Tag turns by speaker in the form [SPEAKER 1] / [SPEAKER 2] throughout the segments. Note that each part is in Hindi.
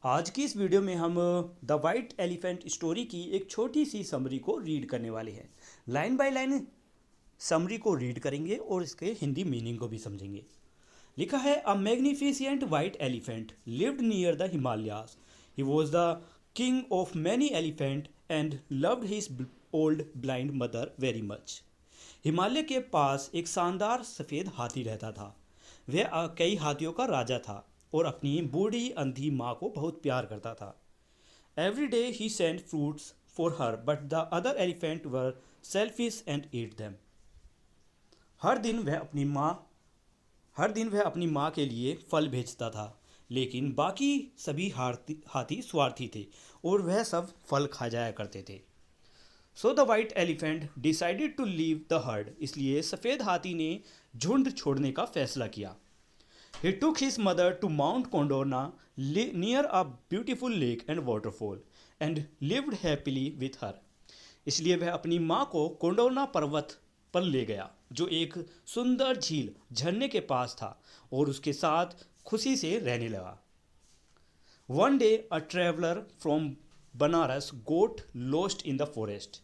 [SPEAKER 1] आज की इस वीडियो में हम द वाइट एलिफेंट स्टोरी की एक छोटी सी समरी को रीड करने वाले हैं। लाइन बाय लाइन समरी को रीड करेंगे और इसके हिंदी मीनिंग को भी समझेंगे। लिखा है, अ magnificent white elephant lived near the Himalayas. He was the king of many elephant and loved his old blind mother very much. Himalaya के पास एक शानदार सफ़ेद हाथी रहता था। वह कई हाथियों का राजा था और अपनी बूढ़ी अंधी माँ को बहुत प्यार करता था। Every day he sent fruits for her but the other elephant were selfish and eat them. हर दिन वह अपनी माँ हर दिन वह अपनी माँ के लिए फल भेजता था, लेकिन बाकी सभी हाथी स्वार्थी थे और वह सब फल खा जाया करते थे। So the white elephant decided to leave the herd. इसलिए सफ़ेद हाथी ने झुंड छोड़ने का फैसला किया। He took his mother to Mount Condorna near a beautiful lake and waterfall and lived happily with her. इसलिए वह अपनी माँ को कोंडोना पर्वत पर ले गया, जो एक सुंदर झील झरने के पास था, और उसके साथ खुशी से रहने लगा। One day, a traveler from Banaras got lost in the forest.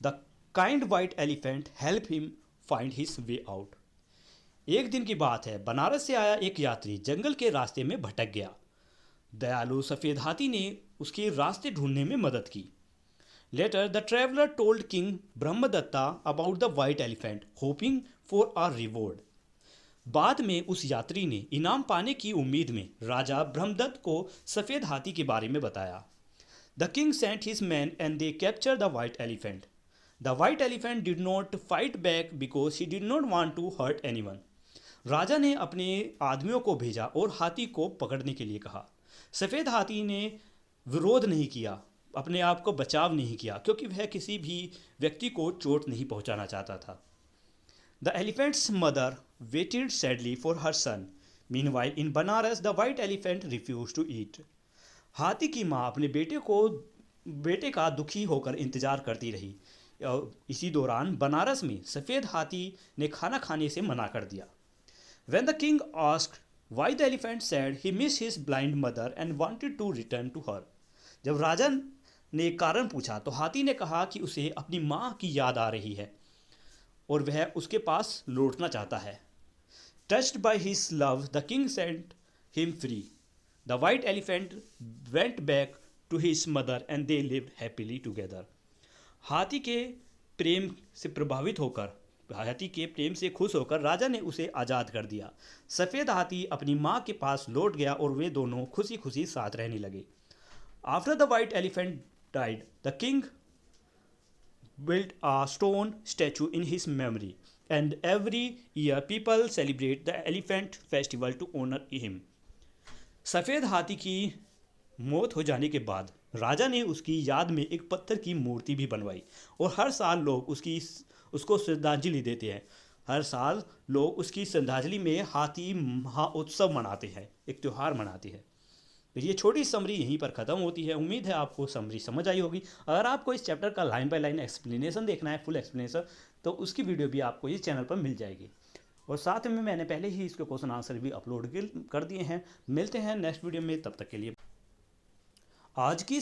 [SPEAKER 1] The kind white elephant helped him find his way out. एक दिन की बात है, बनारस से आया एक यात्री जंगल के रास्ते में भटक गया। दयालु सफ़ेद हाथी ने उसके रास्ते ढूंढने में मदद की। Later the traveller told king Brahmadatta about the white elephant hoping for a reward. बाद में उस यात्री ने इनाम पाने की उम्मीद में राजा ब्रह्मदत्त को सफ़ेद हाथी के बारे में बताया। The king sent his man and they capture the white elephant. The white elephant did not fight back because he did not want to hurt anyone. राजा ने अपने आदमियों को भेजा और हाथी को पकड़ने के लिए कहा। सफ़ेद हाथी ने विरोध नहीं किया, अपने आप को बचाव नहीं किया, क्योंकि वह किसी भी व्यक्ति को चोट नहीं पहुंचाना चाहता था। The elephant's mother waited sadly for her son. Meanwhile in Banaras the white elephant refuse to eat. हाथी की माँ अपने बेटे का दुखी होकर इंतजार करती रही। इसी दौरान बनारस में सफ़ेद हाथी ने खाना खाने से मना कर दिया। When the king asked why, the elephant said he missed his blind mother and wanted to return to her. जब राजा ने कारण पूछा तो हाथी ने कहा कि उसे अपनी माँ की याद आ रही है और वह उसके पास लौटना चाहता है। Touched by his love, the king set him free. The white elephant went back to his mother and they lived happily together. हाथी के प्रेम से प्रभावित होकर हाथी के प्रेम से खुश होकर राजा ने उसे आज़ाद कर दिया। सफ़ेद हाथी अपनी माँ के पास लौट गया और वे दोनों खुशी खुशी साथ रहने लगे। After the white elephant died the king built a stone statue in his memory and every year people celebrate the elephant festival to honor him. सफ़ेद हाथी की मौत हो जाने के बाद राजा ने उसकी याद में एक पत्थर की मूर्ति भी बनवाई और हर साल लोग उसको श्रद्धांजलि देते हैं। हर साल लोग उसकी श्रद्धांजलि में हाथी महोत्सव मनाते हैं, एक त्यौहार मनाते हैं। तो ये छोटी समरी यहीं पर ख़त्म होती है। उम्मीद है आपको समरी समझ आई होगी। अगर आपको इस चैप्टर का लाइन बाय लाइन एक्सप्लेनेशन देखना है, फुल एक्सप्लेनेशन, तो उसकी वीडियो भी आपको इस चैनल पर मिल जाएगी। और साथ में मैंने पहले ही इसके क्वेश्चन आंसर भी अपलोड कर दिए हैं। मिलते हैं नेक्स्ट वीडियो में, तब तक के लिए आज की